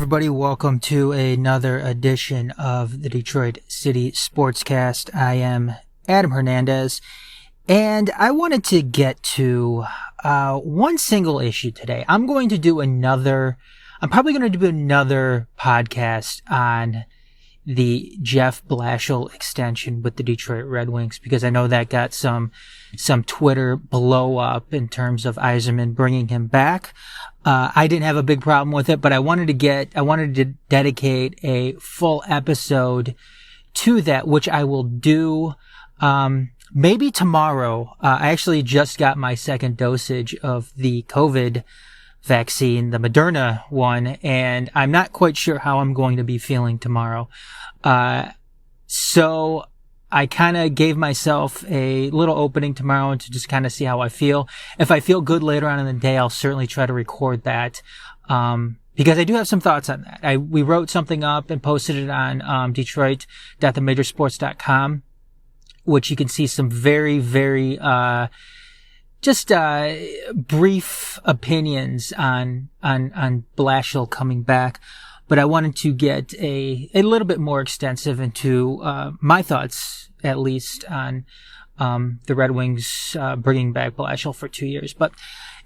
everybody. Welcome to another edition of the Detroit City Sportscast. I am Adam Hernandez, and I wanted to get to one single issue today. I'm probably going to do another podcast on the Jeff Blashill extension with the Detroit Red Wings, because I know that got some Twitter blow up in terms of Yzerman bringing him back. I didn't have a big problem with it, but I wanted to dedicate a full episode to that, which I will do, maybe tomorrow. I actually just got my second dosage of the COVID vaccine, the Moderna one, and I'm not quite sure how I'm going to be feeling tomorrow. So I kind of gave myself a little opening tomorrow to just kind of see how I feel. If I feel good later on in the day, I'll certainly try to record that, because I do have some thoughts on that. We wrote something up and posted it on Detroit.themajorsports.com, which you can see some very, very brief opinions on Blashill coming back. But I wanted to get a little bit more extensive into my thoughts, at least, on the Red Wings bringing back Blashill for 2 years. But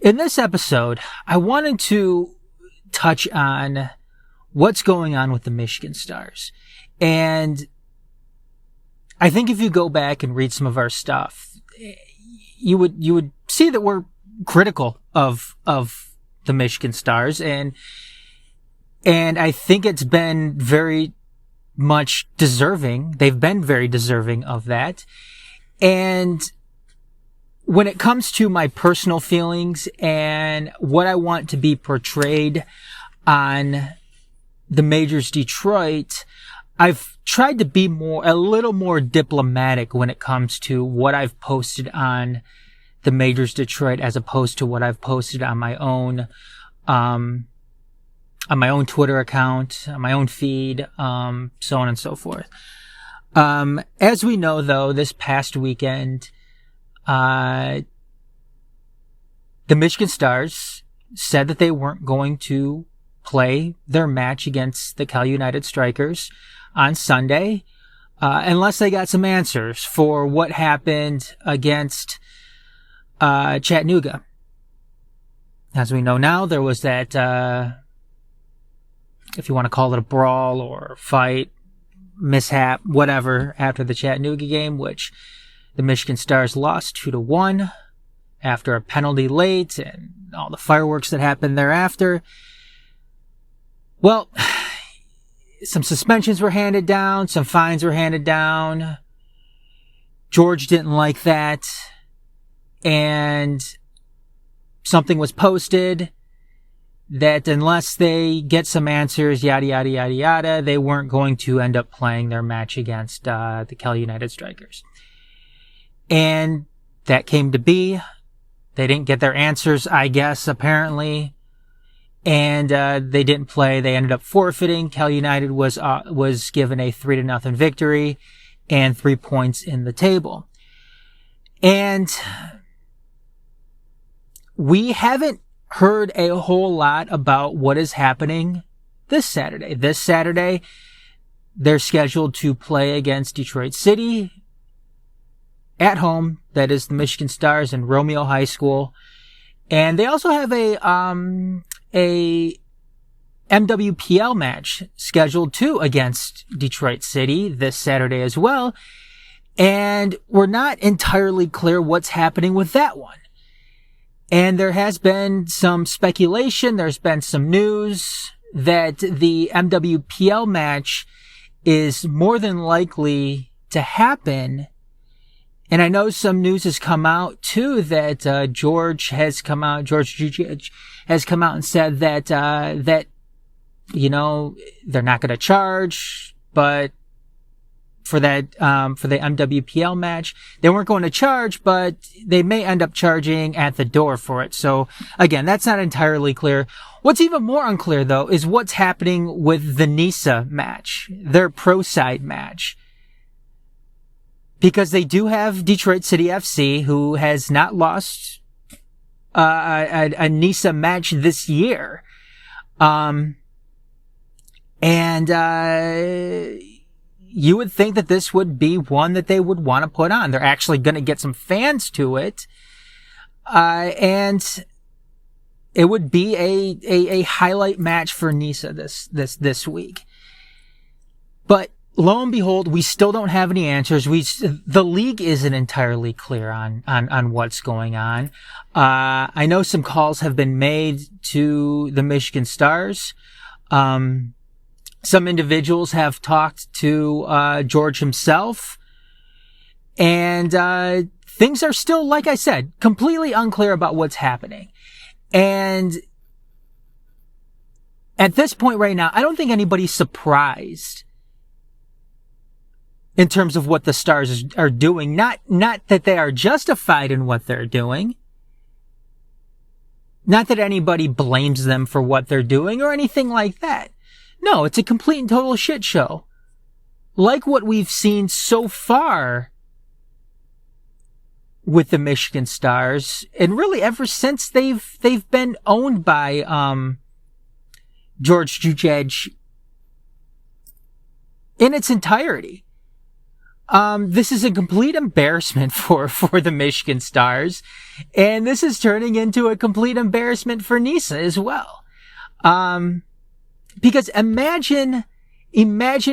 in this episode, I wanted to touch on what's going on with the Michigan Stars. And I think if you go back and read some of our stuff, you would see that we're critical of the Michigan Stars, and I think it's been very much deserving. They've been very deserving of that. And when it comes to my personal feelings and what I want to be portrayed on the Majors Detroit, I've tried to be a little more diplomatic when it comes to what I've posted on the Majors Detroit, as opposed to what I've posted on my own Twitter account, on my own feed, so on and so forth. As we know, though, this past weekend, the Michigan Stars said that they weren't going to play their match against the Cal United Strikers on Sunday, unless they got some answers for what happened against Chattanooga. As we know now, there was that, if you want to call it a brawl or fight, mishap, whatever, after the Chattanooga game, which the Michigan Stars lost 2-1 after a penalty late and all the fireworks that happened thereafter. Well, some suspensions were handed down, some fines were handed down. George didn't like that, and something was posted that unless they get some answers, yada, yada, yada, yada, they weren't going to end up playing their match against the Cal United Strikers. And that came to be. They didn't get their answers, I guess, apparently. And they didn't play. They ended up forfeiting. Cal United was given a 3-0 victory and 3 points in the table. And we haven't heard a whole lot about what is happening this Saturday. This Saturday, they're scheduled to play against Detroit City at home. That is the Michigan Stars and Romeo High School. And they also have a MWPL match scheduled too against Detroit City this Saturday as well. And we're not entirely clear what's happening with that one. And there has been some speculation, there's been some news that the MWPL match is more than likely to happen. And I know some news has come out too that George has come out and said that you know, they're not going to charge, but for the MWPL match, they weren't going to charge, but they may end up charging at the door for it. So again, that's not entirely clear. What's even more unclear though is what's happening with the NISA match, their pro side match. Because they do have Detroit City FC, who has not lost a NISA match this year. And, you would think that this would be one that they would want to put on. They're actually going to get some fans to it. And it would be a highlight match for NISA this week. But lo and behold, we still don't have any answers. The league isn't entirely clear on what's going on. I know some calls have been made to the Michigan Stars. Some individuals have talked to George himself, and things are still, like I said, completely unclear about what's happening. And at this point right now, I don't think anybody's surprised in terms of what the Stars are doing. Not that they are justified in what they're doing. Not that anybody blames them for what they're doing or anything like that. No, it's a complete and total shit show. Like what we've seen so far with the Michigan Stars, and really ever since they've been owned by George Jukic in its entirety. This is a complete embarrassment for the Michigan Stars, and this is turning into a complete embarrassment for NISA as well. Because imagine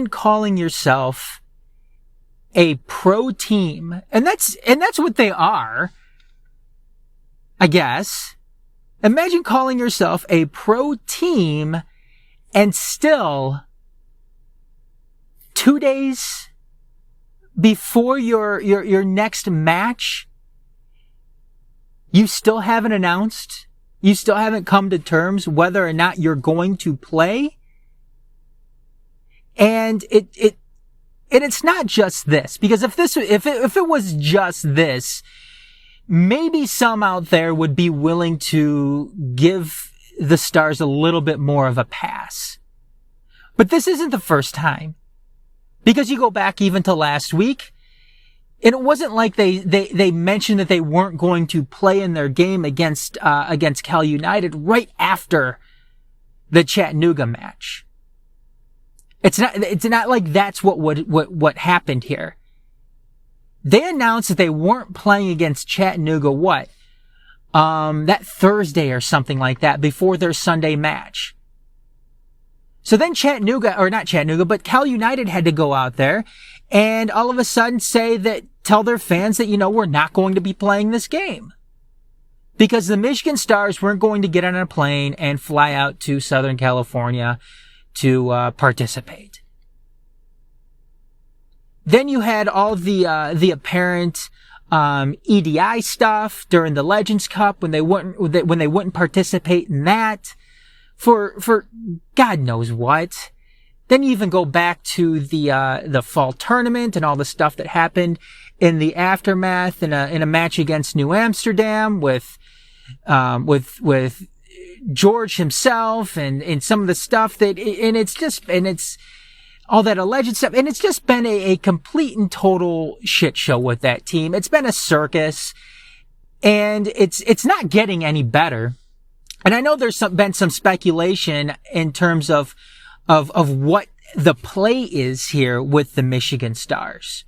calling yourself a pro team, and that's what they are, I guess. Imagine calling yourself a pro team and still 2 days before your next match, you still haven't announced, you still haven't come to terms whether or not you're going to play. And it's not just this, because if it was just this, maybe some out there would be willing to give the Stars a little bit more of a pass. But this isn't the first time. Because you go back even to last week, and it wasn't like they mentioned that they weren't going to play in their game against Cal United right after the Chattanooga match. It's not like that's what happened here. They announced that they weren't playing against Chattanooga that Thursday or something like that before their Sunday match. So then but Cal United had to go out there and all of a sudden tell their fans that, we're not going to be playing this game. Because the Michigan Stars weren't going to get on a plane and fly out to Southern California to participate. Then you had all the apparent EDI stuff during the Legends Cup when they wouldn't participate in that for God knows what. Then you even go back to the fall tournament and all the stuff that happened in the aftermath in a match against New Amsterdam with George himself and some of the stuff it's all that alleged stuff. And it's just been a complete and total shit show with that team. It's been a circus, and it's not getting any better. And I know there's been some speculation in terms of what the play is here with the Michigan Stars.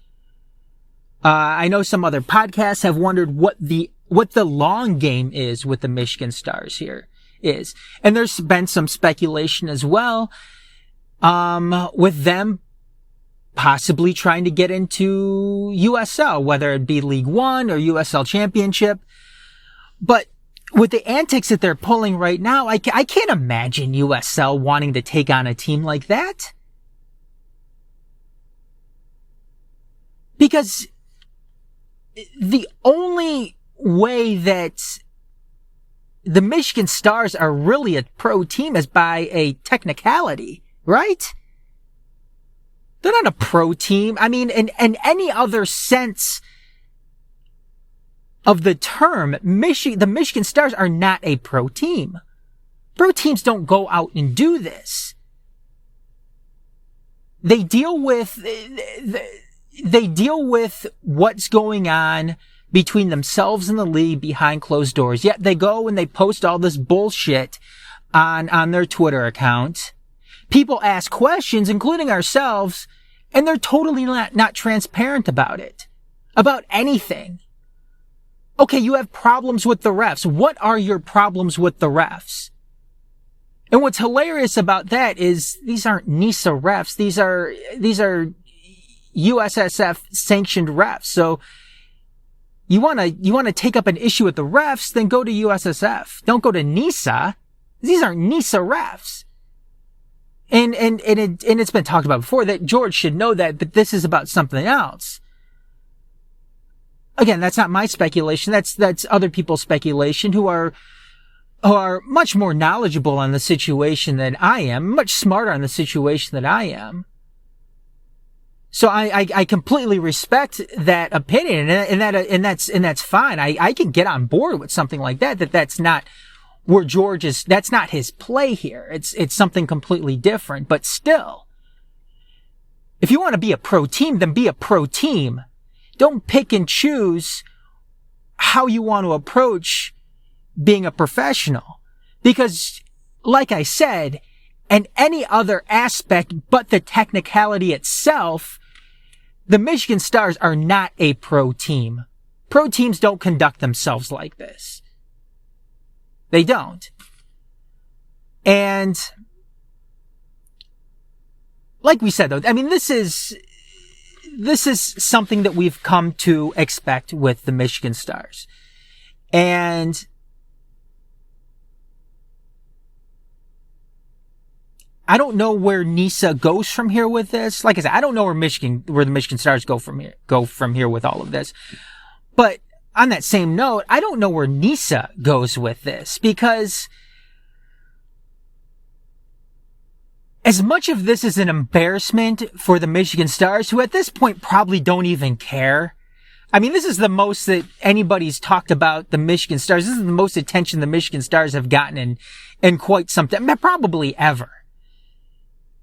I know some other podcasts have wondered what the long game is with the Michigan Stars here is. And there's been some speculation as well, with them possibly trying to get into USL, whether it be League One or USL Championship. But with the antics that they're pulling right now, I can't imagine USL wanting to take on a team like that. Because the only way that the Michigan Stars are really a pro team is by a technicality, right? They're not a pro team. I mean, in any other sense of the term, the Michigan Stars are not a pro team. Pro teams don't go out and do this. They deal with what's going on between themselves and the league behind closed doors. Yet they go and they post all this bullshit on their Twitter account. people ask questions, including ourselves, and they're totally not transparent about it, about anything. Okay, you have problems with the refs. What are your problems with the refs? And what's hilarious about that is these aren't NISA refs. These are USSF sanctioned refs. So you want to take up an issue with the refs, then go to USSF. Don't go to NISA. These aren't NISA refs. And it's been talked about before that George should know that, but this is about something else. Again, that's not my speculation. That's other people's speculation who are much more knowledgeable on the situation than I am, much smarter on the situation than I am. So I completely respect that opinion, and that's fine. I can get on board with something like that. That's not where George is. That's not his play here. It's something completely different. But still, if you want to be a pro team, then be a pro team. Don't pick and choose how you want to approach being a professional. Because, like I said, and any other aspect but the technicality itself, the Michigan Stars are not a pro team. Pro teams don't conduct themselves like this. They don't. And, like we said though, I mean, this is something that we've come to expect with the Michigan Stars. And I don't know where NISA goes from here with this. Like I said, I don't know where the Michigan Stars go from here with all of this. But on that same note, I don't know where NISA goes with this, because as much of this is an embarrassment for the Michigan Stars, who at this point probably don't even care. I mean, this is the most that anybody's talked about the Michigan Stars. This is the most attention the Michigan Stars have gotten in quite some time, probably ever.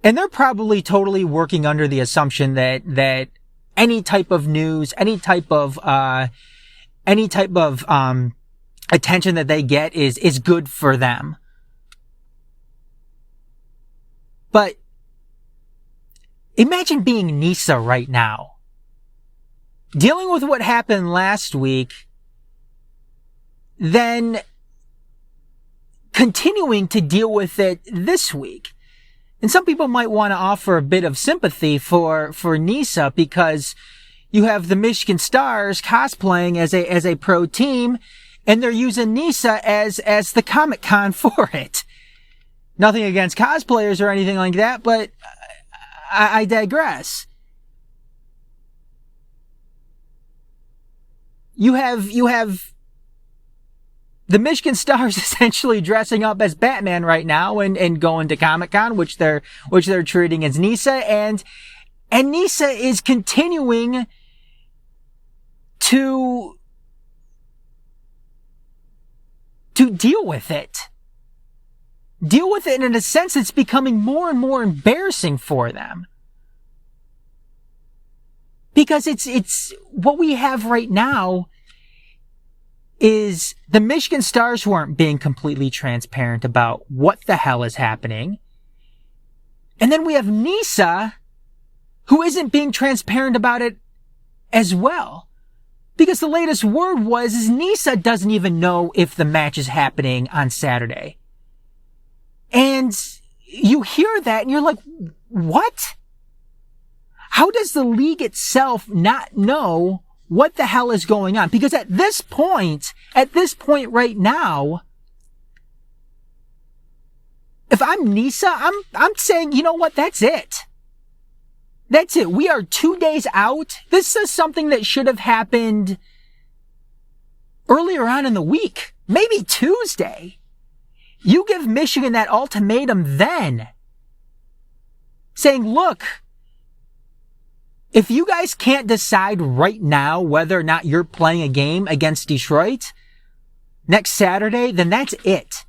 And they're probably totally working under the assumption that any type of news, any type of attention that they get is good for them. But imagine being NISA right now, dealing with what happened last week, then continuing to deal with it this week. And some people might want to offer a bit of sympathy for NISA, because you have the Michigan Stars cosplaying as a pro team, and they're using NISA as the Comic-Con for it. Nothing against cosplayers or anything like that, but I digress. You have the Michigan Stars essentially dressing up as Batman right now and going to Comic-Con, which they're treating as NISA, and NISA is continuing to deal with it. Deal with it, and in a sense, it's becoming more and more embarrassing for them. Because it's what we have right now is the Michigan Stars who aren't being completely transparent about what the hell is happening. And then we have NISA who isn't being transparent about it as well. Because the latest word is NISA doesn't even know if the match is happening on Saturday. And you hear that and you're like, what? How does the league itself not know what the hell is going on? Because at this point right now, if I'm NISA, I'm saying, you know what? That's it. That's it. We are 2 days out. This is something that should have happened earlier on in the week, maybe Tuesday. You give Michigan that ultimatum then, saying, look, if you guys can't decide right now whether or not you're playing a game against Detroit next Saturday, then that's it.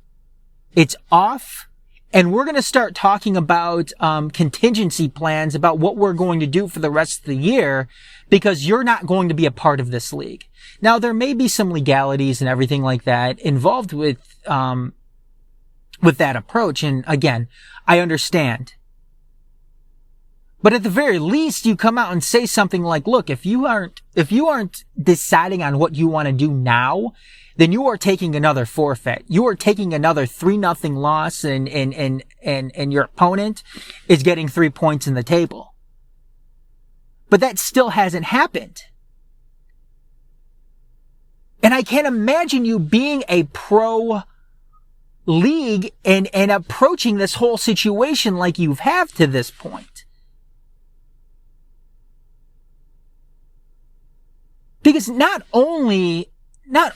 It's off. And we're going to start talking about contingency plans about what we're going to do for the rest of the year, because you're not going to be a part of this league. Now, there may be some legalities and everything like that involved with that approach. And again, I understand. But at the very least, you come out and say something like, look, if you aren't deciding on what you want to do now, then you are taking another forfeit. You are taking another 3-0 loss, and your opponent is getting 3 points in the table. But that still hasn't happened. And I can't imagine you being a pro league and approaching this whole situation like you have to this point. Because not only are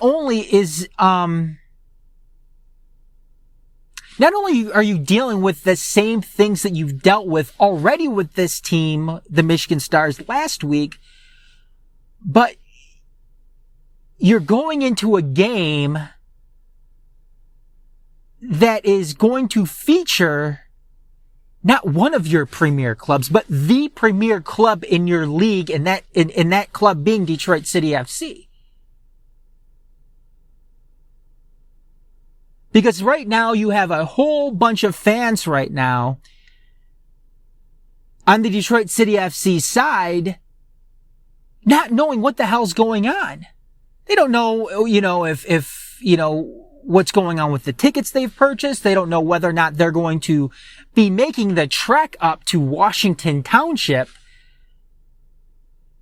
you dealing with the same things that you've dealt with already with this team, the Michigan Stars, last week, but you're going into a game that is going to feature not one of your premier clubs, but the premier club in your league, and that club being Detroit City FC. Because right now you have a whole bunch of fans right now on the Detroit City FC side not knowing what the hell's going on. They don't know, if what's going on with the tickets they've purchased. They don't know whether or not they're going to be making the trek up to Washington Township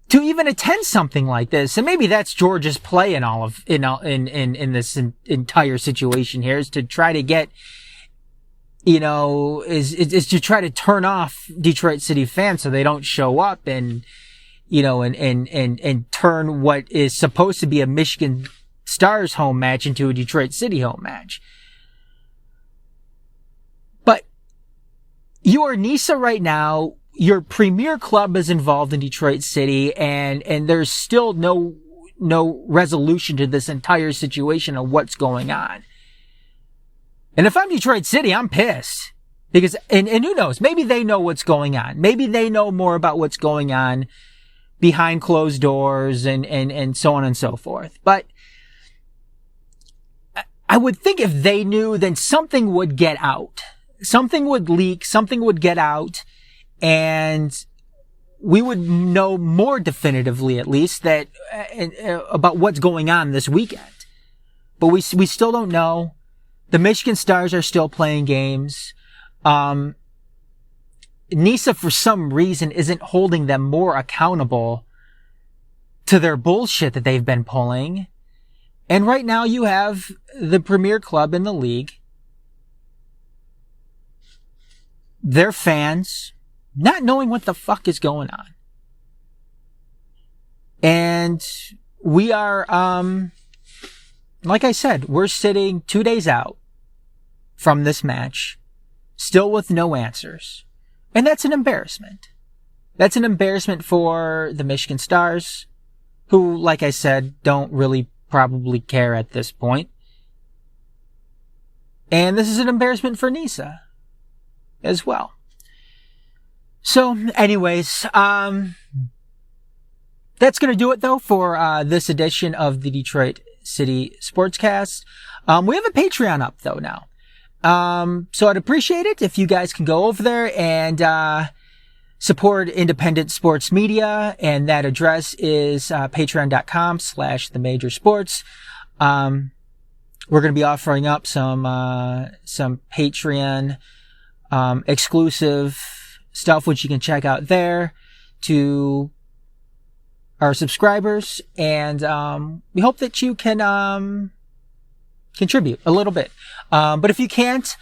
to even attend something like this. And maybe that's George's play in this entire situation here, is to try to get, is to try to turn off Detroit City fans so they don't show up and turn what is supposed to be a Michigan Stars home match into a Detroit City home match. But your NISA right now, your premier club is involved in Detroit City, and there's still no resolution to this entire situation of what's going on. And if I'm Detroit City, I'm pissed. Because, and who knows, maybe they know what's going on. Maybe they know more about what's going on behind closed doors and so on and so forth. But I would think if they knew, then something would get out. Something would leak, something would get out, and we would know more definitively, at least, that about what's going on this weekend. But we still don't know. The Michigan Stars are still playing games. NISA, for some reason, isn't holding them more accountable to their bullshit that they've been pulling. And right now you have the premier club in the league, their fans not knowing what the fuck is going on. And we are, like I said, we're sitting 2 days out from this match, still with no answers. And that's an embarrassment. That's an embarrassment for the Michigan Stars, who, like I said, don't really probably care at this point. And this is an embarrassment for NISA as well. So, anyways, that's going to do it, though, for this edition of the Detroit City Sportscast. We have a Patreon up, though, now. So I'd appreciate it if you guys can go over there and support independent sports media, and that address is patreon.com/themajorsports. We're going to be offering up some Patreon exclusive stuff, which you can check out there, to our subscribers, and we hope that you can contribute a little bit. But if you can't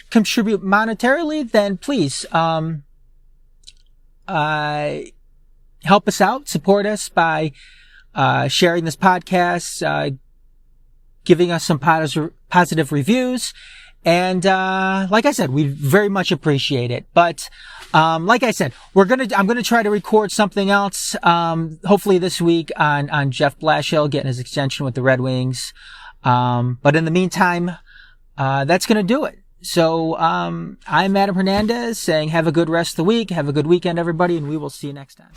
contribute monetarily, then please help us out, support us by sharing this podcast, giving us some positive reviews, and like I said, we very much appreciate it. But like I said, I'm gonna try to record something else, hopefully this week on Jeff Blashill getting his extension with the Red Wings. But in the meantime, that's going to do it. So, I'm Adam Hernandez saying have a good rest of the week. Have a good weekend, everybody, and we will see you next time.